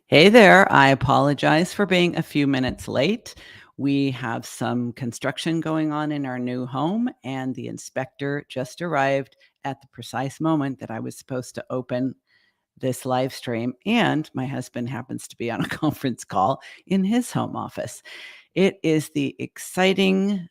Hey there. I apologize for being a few minutes late. We have some construction going on in our new home, and the inspector just arrived at the precise moment that I was supposed to open this live stream. And my husband happens to be on a conference call in his home office. It is the exciting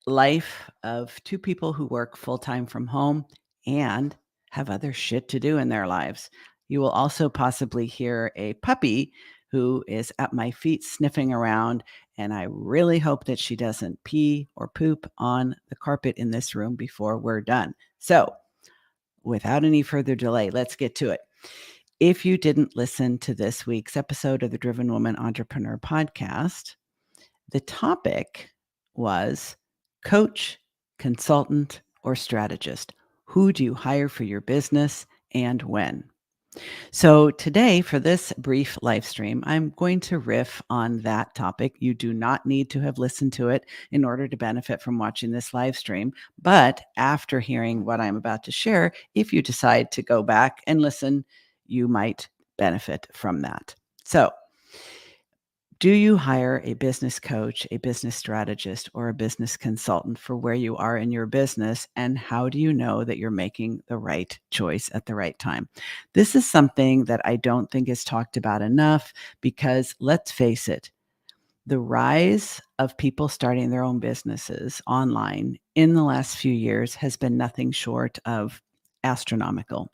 life of two people who work full time from home and have other shit to do in their lives. You will also possibly hear a puppy who is at my feet sniffing around, and I really hope that she doesn't pee or poop on the carpet in this room before we're done. So, without any further delay, let's get to it. If you didn't listen to this week's episode of the Driven Woman Entrepreneur podcast, the topic was coach, consultant, or strategist. Who do you hire for your business and when? So, today, for this brief live stream, I'm going to riff on that topic. You do not need to have listened to it in order to benefit from watching this live stream. But after hearing what I'm about to share, if you decide to go back and listen, you might benefit from that. So, do you hire a business coach, a business strategist, or a business consultant for where you are in your business? And how do you know that you're making the right choice at the right time? This is something that I don't think is talked about enough because let's face it, the rise of people starting their own businesses online in the last few years has been nothing short of astronomical.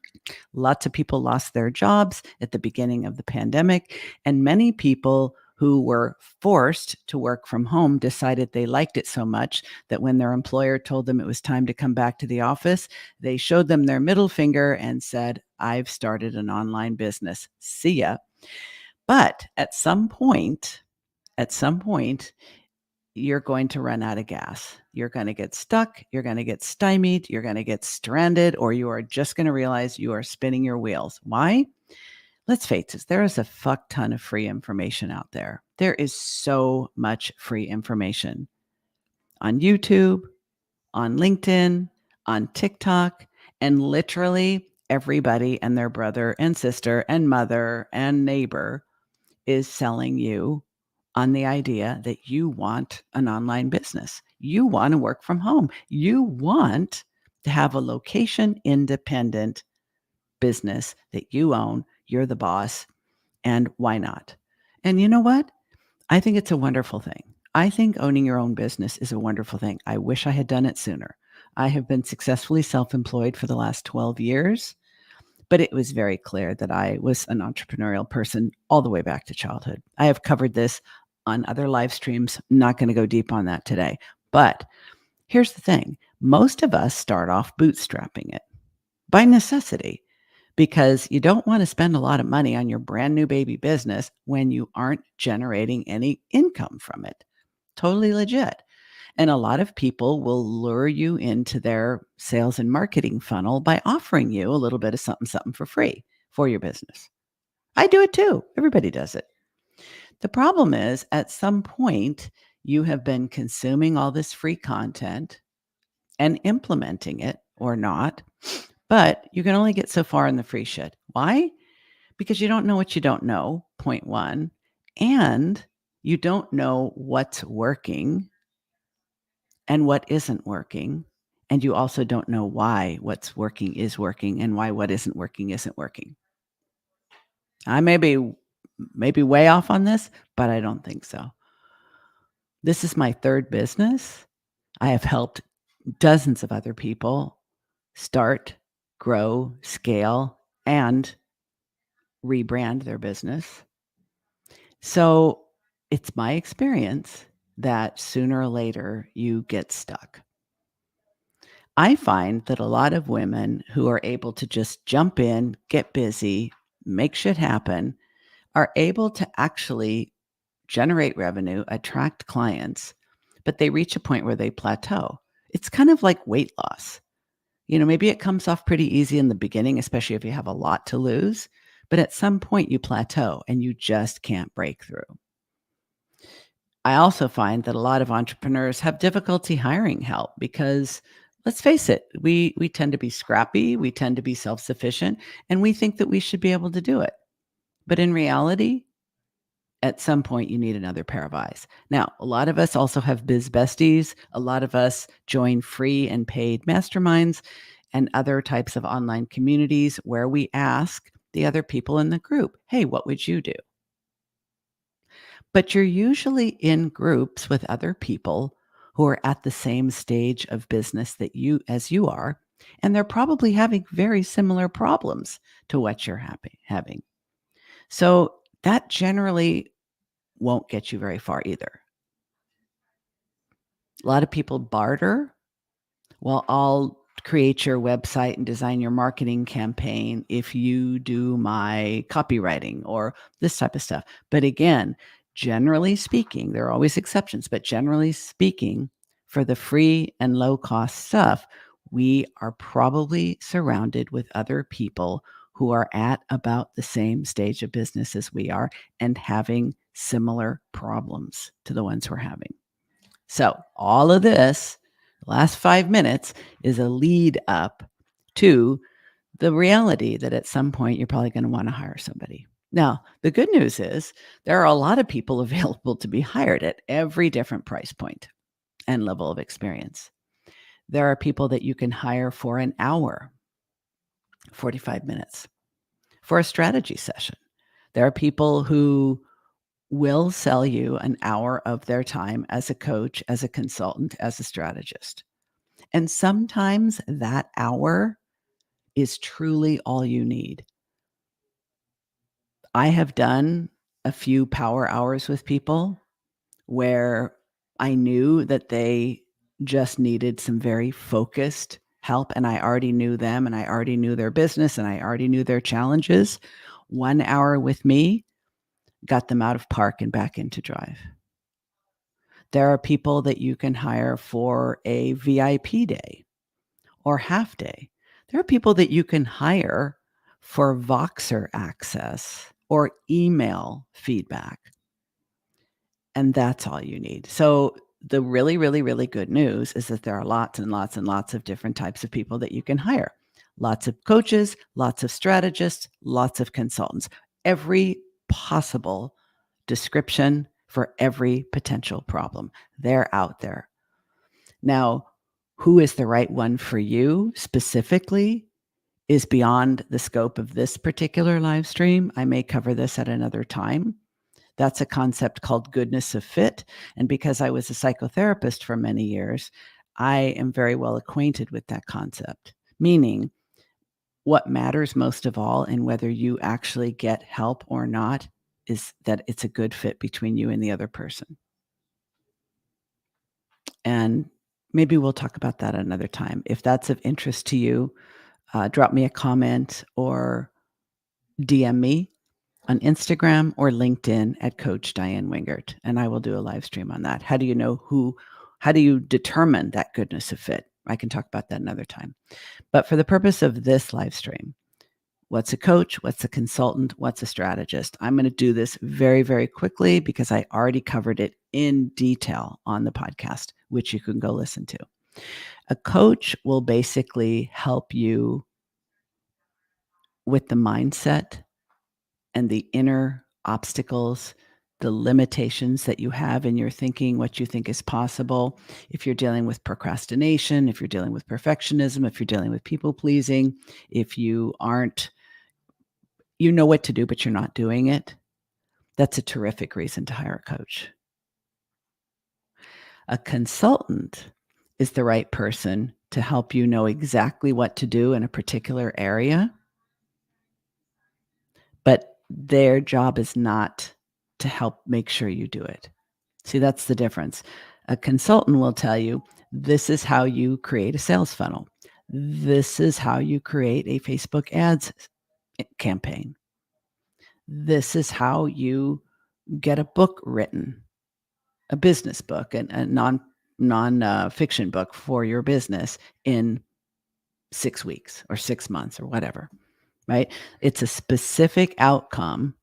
Lots of people lost their jobs at the beginning of the pandemic, and many people who were forced to work from home decided they liked it so much that when their employer told them it was time to come back to the office, they showed them their middle finger and said, "I've started an online business. See ya." But at some point, you're going to run out of gas. You're going to get stuck. You're going to get stymied. You're going to get stranded, or you are just going to realize you are spinning your wheels. Why? Let's face it, there is a fuck ton of free information out there. There is so much free information on YouTube, on LinkedIn, on TikTok, and literally everybody and their brother and sister and mother and neighbor is selling you on the idea that you want an online business. You want to work from home. You want to have a location independent business that you own. You're the boss. And why not? And you know what? I think it's a wonderful thing. I think owning your own business is a wonderful thing. I wish I had done it sooner. I have been successfully self employed for the last 12 years. But it was very clear that I was an entrepreneurial person all the way back to childhood. I have covered this on other live streams. Not going to go deep on that today. But here's the thing. Most of us start off bootstrapping it by necessity because you don't want to spend a lot of money on your brand new baby business when you aren't generating any income from it. Totally legit. And a lot of people will lure you into their sales and marketing funnel by offering you a little bit of something, something for free for your business. I do it too. Everybody does it. The problem is at some point, you have been consuming all this free content and implementing it or not, but you can only get so far in the free shit. Why? Because you don't know what you don't know, point one, and you don't know what's working and what isn't working. And you also don't know why what's working is working and why what isn't working isn't working. I may be way off on this, but I don't think so. This is my third business. I have helped dozens of other people start, grow, scale, and rebrand their business. So it's my experience that sooner or later you get stuck. I find that a lot of women who are able to just jump in, get busy, make shit happen, are able to actually generate revenue, attract clients, but they reach a point where they plateau. It's kind of like weight loss. Maybe it comes off pretty easy in the beginning, especially if you have a lot to lose, but at some point you plateau and you just can't break through. I also find that a lot of entrepreneurs have difficulty hiring help because let's face it, we tend to be scrappy, we tend to be self-sufficient, and we think that we should be able to do it. But in reality, at some point, you need another pair of eyes. Now, a lot of us also have biz besties. A lot of us join free and paid masterminds and other types of online communities where we ask the other people in the group, hey, what would you do? But you're usually in groups with other people who are at the same stage of business that you as you are, and they're probably having very similar problems to what you're having. So that generally won't get you very far either. A lot of people barter. Well, I'll create your website and design your marketing campaign if you do my copywriting or this type of stuff. But again, generally speaking, there are always exceptions, but generally speaking, for the free and low cost stuff, we are probably surrounded with other people who are at about the same stage of business as we are and having similar problems to the ones we're having. So, all of this, the last 5 minutes, is a lead up to the reality that at some point you're probably going to want to hire somebody. Now, the good news is there are a lot of people available to be hired at every different price point and level of experience. There are people that you can hire for an hour, 45 minutes, for a strategy session. There are people who will sell you an hour of their time as a coach, as a consultant, as a strategist. And sometimes that hour is truly all you need. I have done a few power hours with people where I knew that they just needed some very focused help, and I already knew them, and I already knew their business, and I already knew their challenges. 1 hour with me got them out of park and back into drive. There are people that you can hire for a VIP day or half day. There are people that you can hire for Voxer access or email feedback, and that's all you need. So the really, really, really good news is that there are lots and lots and lots of different types of people that you can hire. Lots of coaches, lots of strategists, lots of consultants. Every possible description for every potential problem. They're out there. Now, who is the right one for you specifically is beyond the scope of this particular live stream. I may cover this at another time. That's a concept called goodness of fit. And because I was a psychotherapist for many years, I am very well acquainted with that concept, meaning what matters most of all in whether you actually get help or not is that it's a good fit between you and the other person. And maybe we'll talk about that another time. If that's of interest to you, drop me a comment or DM me on Instagram or LinkedIn at Coach Diane Wingert, and I will do a live stream on that. How do you determine that goodness of fit? I can talk about that another time. But for the purpose of this live stream, what's a coach? What's a consultant? What's a strategist? I'm going to do this very, very quickly because I already covered it in detail on the podcast, which you can go listen to. A coach will basically help you with the mindset and the inner obstacles, the limitations that you have in your thinking, what you think is possible. If you're dealing with procrastination, if you're dealing with perfectionism, if you're dealing with people pleasing, if you aren't, you know what to do, but you're not doing it, that's a terrific reason to hire a coach. A consultant is the right person to help you know exactly what to do in a particular area, but their job is not to help make sure you do it. See, that's the difference. A consultant will tell you, this is how you create a sales funnel. This is how you create a Facebook ads campaign. This is how you get a book written, a business book, and a non fiction book for your business in 6 weeks or 6 months or whatever, right? It's a specific outcome,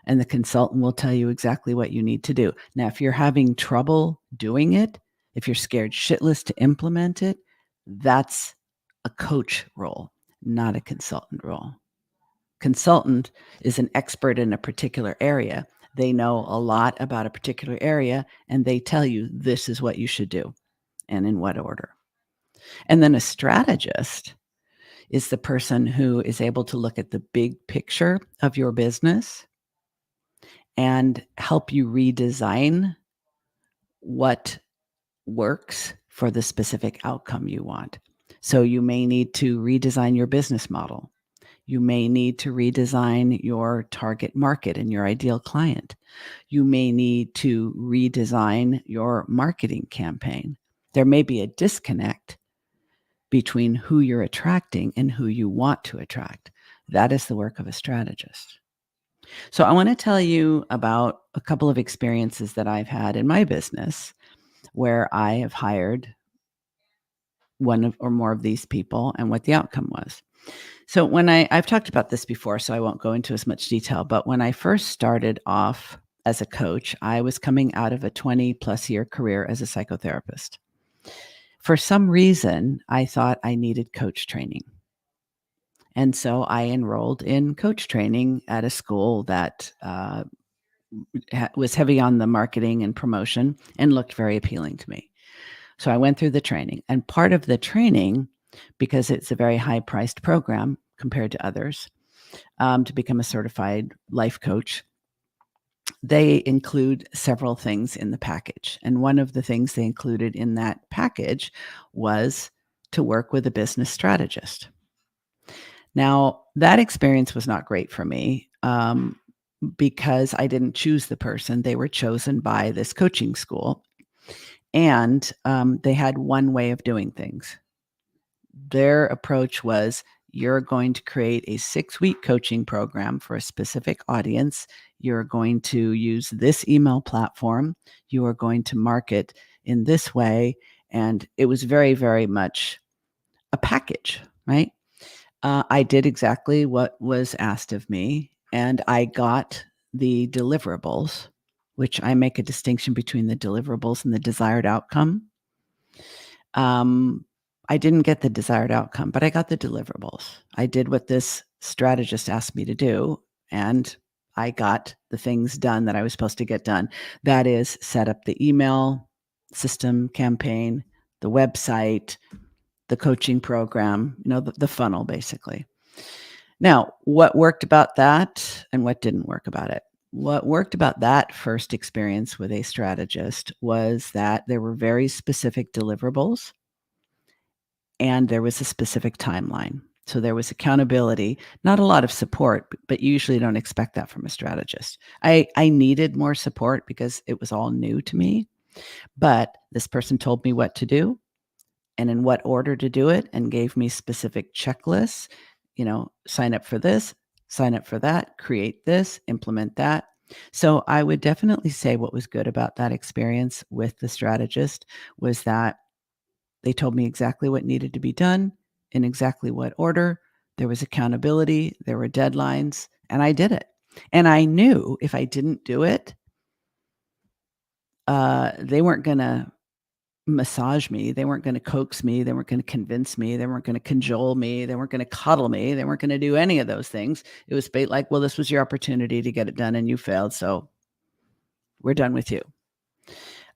and the consultant will tell you exactly what you need to do. Now, if you're having trouble doing it, if you're scared shitless to implement it, that's a coach role, not a consultant role. consultant is an expert in a particular area. They know a lot about a particular area, and they tell you this is what you should do and in what order. And then a strategist is the person who is able to look at the big picture of your business and help you redesign what works for the specific outcome you want. So you may need to redesign your business model. You may need to redesign your target market and your ideal client. You may need to redesign your marketing campaign. There may be a disconnect between who you're attracting and who you want to attract. That is the work of a strategist. So I want to tell you about a couple of experiences that I've had in my business where I have hired one of, or more of these people and what the outcome was. So when I've talked about this before, so I won't go into as much detail, but when I first started off as a coach, I was coming out of a 20 plus year career as a psychotherapist. For some reason, I thought I needed coach training. And so I enrolled in coach training at a school that was heavy on the marketing and promotion and looked very appealing to me. So I went through the training, and part of the training, because it's a very high priced program compared to others, to become a certified life coach, they include several things in the package. And one of the things they included in that package was to work with a business strategist. Now, that experience was not great for me because I didn't choose the person. They were chosen by this coaching school, and they had one way of doing things. Their approach was, you're going to create a 6-week coaching program for a specific audience. You're going to use this email platform. You are going to market in this way. And it was very, very much a package, right? I did exactly what was asked of me, and I got the deliverables, which I make a distinction between the deliverables and the desired outcome. I didn't get the desired outcome, but I got the deliverables. I did what this strategist asked me to do, and I got the things done that I was supposed to get done. That is, set up the email system campaign, the website, the coaching program, the funnel, basically. Now, what worked about that and what didn't work about it? What worked about that first experience with a strategist was that there were very specific deliverables and there was a specific timeline. So there was accountability, not a lot of support, but you usually don't expect that from a strategist. I needed more support because it was all new to me, but this person told me what to do and in what order to do it and gave me specific checklists, sign up for this, sign up for that, create this, implement that. So I would definitely say what was good about that experience with the strategist was that they told me exactly what needed to be done in exactly what order. There was accountability, there were deadlines, and I did it. And I knew if I didn't do it, they weren't going to massage me. They weren't going to coax me. They weren't going to convince me. They weren't going to cajole me. They weren't going to coddle me. They weren't going to do any of those things. It was like, well, this was your opportunity to get it done and you failed. So we're done with you.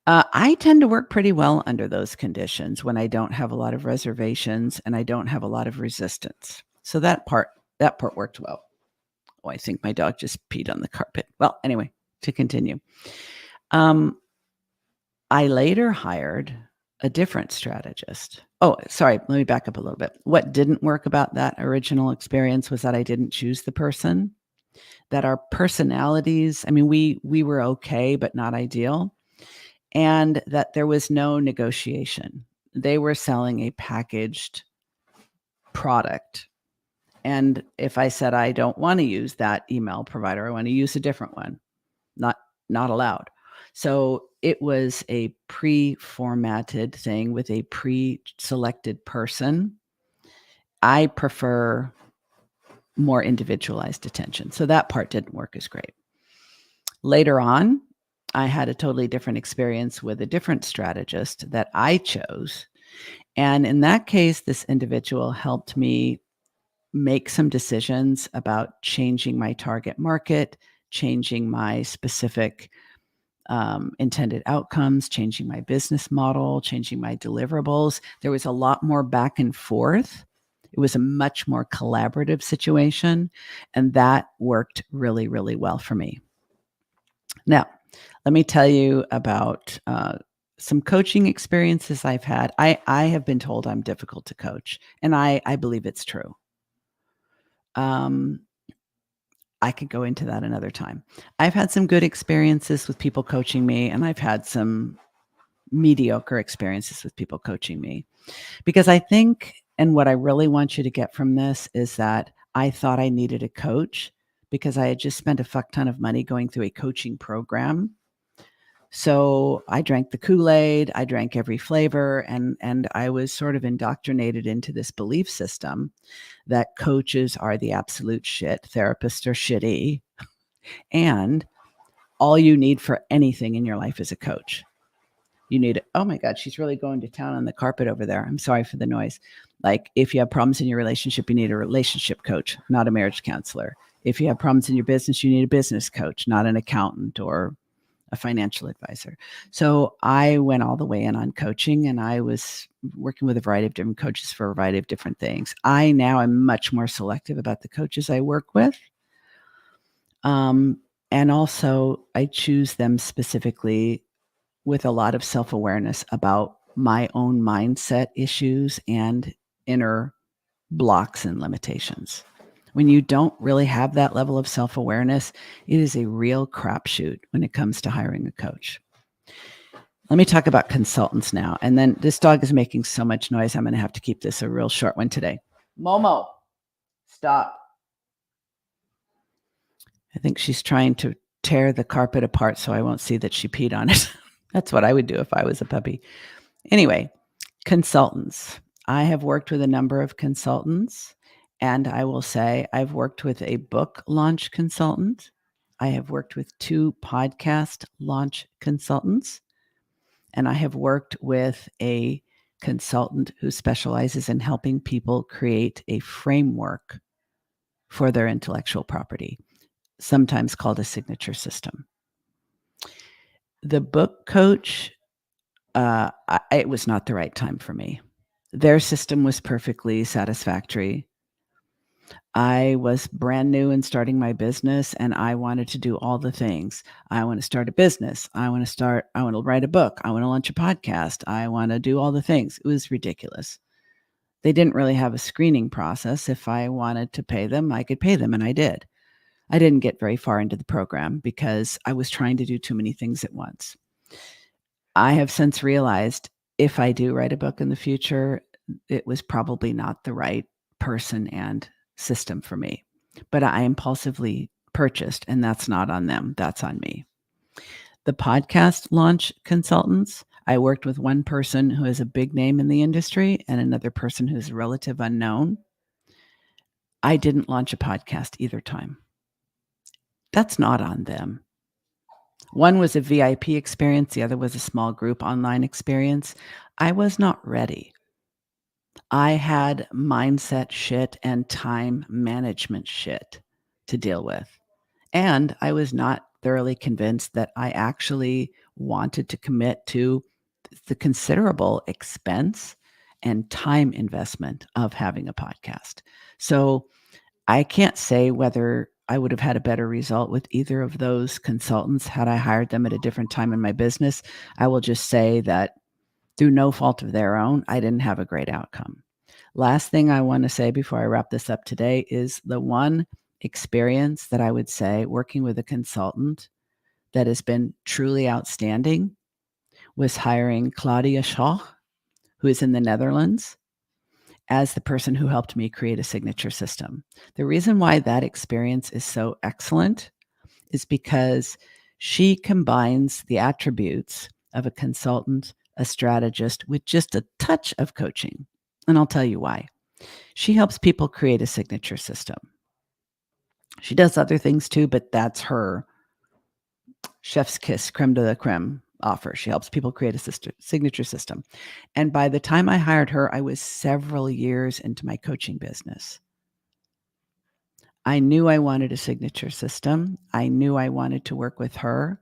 I tend to work pretty well under those conditions when I don't have a lot of reservations and I don't have a lot of resistance. So that part worked well. Oh, I think my dog just peed on the carpet. Well, anyway, to continue. I later hired a different strategist. Oh, sorry. Let me back up a little bit. What didn't work about that original experience was that I didn't choose the person, that our personalities, we were okay, but not ideal, and that there was no negotiation. They were selling a packaged product. And if I said, I don't want to use that email provider, I want to use a different one, not allowed. So it was a pre-formatted thing with a pre-selected person. I prefer more individualized attention. So that part didn't work as great. Later on, I had a totally different experience with a different strategist that I chose. And in that case, this individual helped me make some decisions about changing my target market, changing my specific intended outcomes, changing my business model, changing my deliverables. There was a lot more back and forth. It was a much more collaborative situation, and that worked really, really well for me. Now, let me tell you about some coaching experiences I've had. I have been told I'm difficult to coach, and I believe it's true. Um, I could go into that another time. I've had some good experiences with people coaching me, and I've had some mediocre experiences with people coaching me. Because I think, and what I really want you to get from this is that I thought I needed a coach because I had just spent a fuck ton of money going through a coaching program. So I drank the Kool-Aid, I drank every flavor, and I was sort of indoctrinated into this belief system that coaches are the absolute shit, therapists are shitty, and all you need for anything in your life is a coach. You need, oh my God, she's really going to town on the carpet over there. I'm sorry for the noise. Like, if you have problems in your relationship, you need a relationship coach, not a marriage counselor. If you have problems in your business, you need a business coach, not an accountant or a financial advisor. So I went all the way in on coaching, and I was working with a variety of different coaches for a variety of different things. I now am much more selective about the coaches I work with. And also I choose them specifically with a lot of self-awareness about my own mindset issues and inner blocks and limitations. When you don't really have that level of self-awareness, it is a real crapshoot when it comes to hiring a coach. Let me talk about consultants now. And then this dog is making so much noise, I'm going to have to keep this a real short one today. Momo, stop. I think she's trying to tear the carpet apart so I won't see that she peed on it. That's what I would do if I was a puppy. Anyway, consultants. I have worked with a number of consultants, and I will say I've worked with a book launch consultant. I have worked with 2 podcast launch consultants, and I have worked with a consultant who specializes in helping people create a framework for their intellectual property, sometimes called a signature system. The book coach, it was not the right time for me. Their system was perfectly satisfactory. I was brand new and starting my business, and I wanted to do all the things. I want to start a business. I want to write a book. I want to launch a podcast. I want to do all the things. It was ridiculous. They didn't really have a screening process. If I wanted to pay them, I could pay them, and I did. I didn't get very far into the program because I was trying to do too many things at once. I have since realized if I do write a book in the future, it was probably not the right person and system for me. But I impulsively purchased, and that's not on them. That's on me. The podcast launch consultants, I worked with one person who is a big name in the industry and another person who's a relative unknown. I didn't launch a podcast either time. That's not on them. One was a VIP experience. The other was a small group online experience. I was not ready. I had mindset shit and time management shit to deal with. And I was not thoroughly convinced that I actually wanted to commit to the considerable expense and time investment of having a podcast. So I can't say whether I would have had a better result with either of those consultants had I hired them at a different time in my business. I will just say that through no fault of their own, I didn't have a great outcome. Last thing I want to say before I wrap this up today is the one experience that I would say working with a consultant that has been truly outstanding was hiring Claudia Schoch, who is in the Netherlands, as the person who helped me create a signature system. The reason why that experience is so excellent is because she combines the attributes of a consultant, a strategist, with just a touch of coaching. And I'll tell you why. She helps people create a signature system. She does other things too, but that's her chef's kiss, creme de la creme offer. She helps people create a signature system. And by the time I hired her, I was several years into my coaching business. I knew I wanted a signature system. I knew I wanted to work with her.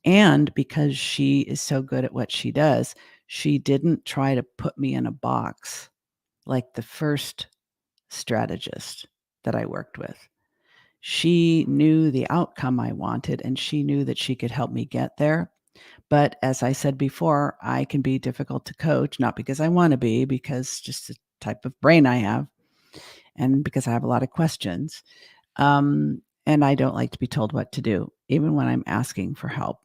And because she is so good at what she does, she didn't try to put me in a box like the first strategist that I worked with. She knew the outcome I wanted, and she knew that she could help me get there. But as I said before, I can be difficult to coach, not because I want to be, because just the type of brain I have, and because I have a lot of questions. And I don't like to be told what to do, even when I'm asking for help.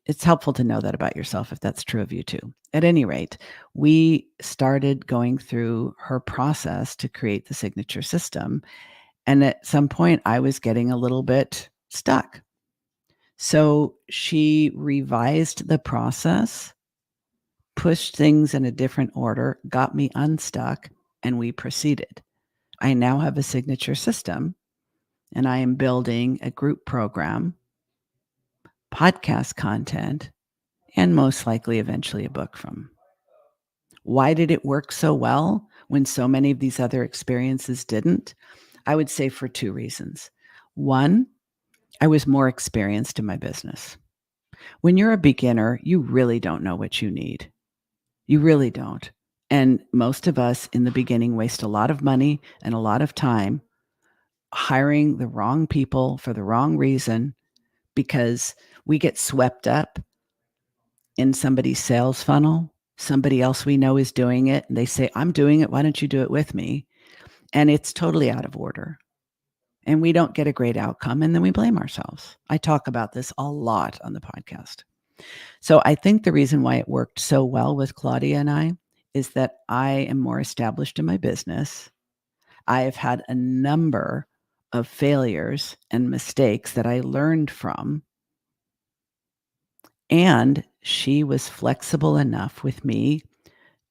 It's helpful to know that about yourself if that's true of you too. At any rate, we started going through her process to create the signature system. And at some point, I was getting a little bit stuck. So she revised the process, pushed things in a different order, got me unstuck, and we proceeded. I now have a signature system, and I am building a group program, podcast content, and most likely eventually a book from. Why did it work so well when so many of these other experiences didn't? I would say for two reasons. One, I was more experienced in my business. When you're a beginner, you really don't know what you need. You really don't. And most of us in the beginning waste a lot of money and a lot of time hiring the wrong people for the wrong reason because we get swept up in somebody's sales funnel. Somebody else we know is doing it. And they say, I'm doing it. Why don't you do it with me? And it's totally out of order. And we don't get a great outcome. And then we blame ourselves. I talk about this a lot on the podcast. So I think the reason why it worked so well with Claudia and I is that I am more established in my business. I have had a number of failures and mistakes that I learned from. And she was flexible enough with me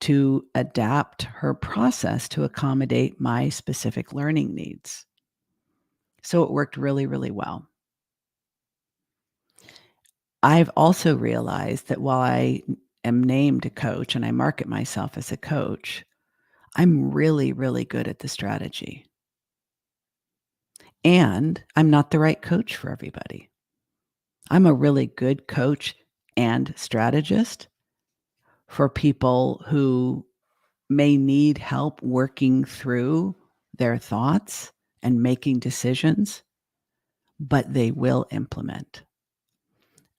to adapt her process to accommodate my specific learning needs. So it worked really, really well. I've also realized that while I am named a coach and I market myself as a coach, I'm really, really good at the strategy. And I'm not the right coach for everybody. I'm a really good coach and strategist for people who may need help working through their thoughts and making decisions, but they will implement.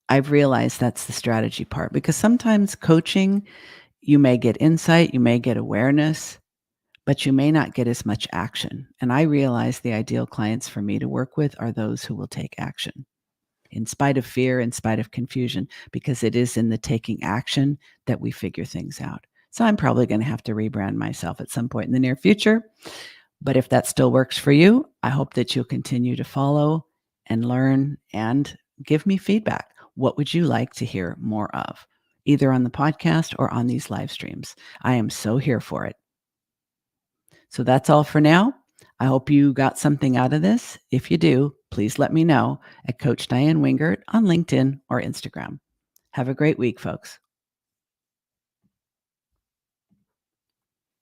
I've realized that's the strategy part because sometimes coaching, you may get insight, you may get awareness, but you may not get as much action. And I realize the ideal clients for me to work with are those who will take action in spite of fear, in spite of confusion, because it is in the taking action that we figure things out. So I'm probably going to have to rebrand myself at some point in the near future. But if that still works for you, I hope that you'll continue to follow and learn and give me feedback. What would you like to hear more of, either on the podcast or on these live streams? I am so here for it. So that's all for now. I hope you got something out of this. If you do, please let me know at Coach Diane Wingert on LinkedIn or Instagram. Have a great week, folks.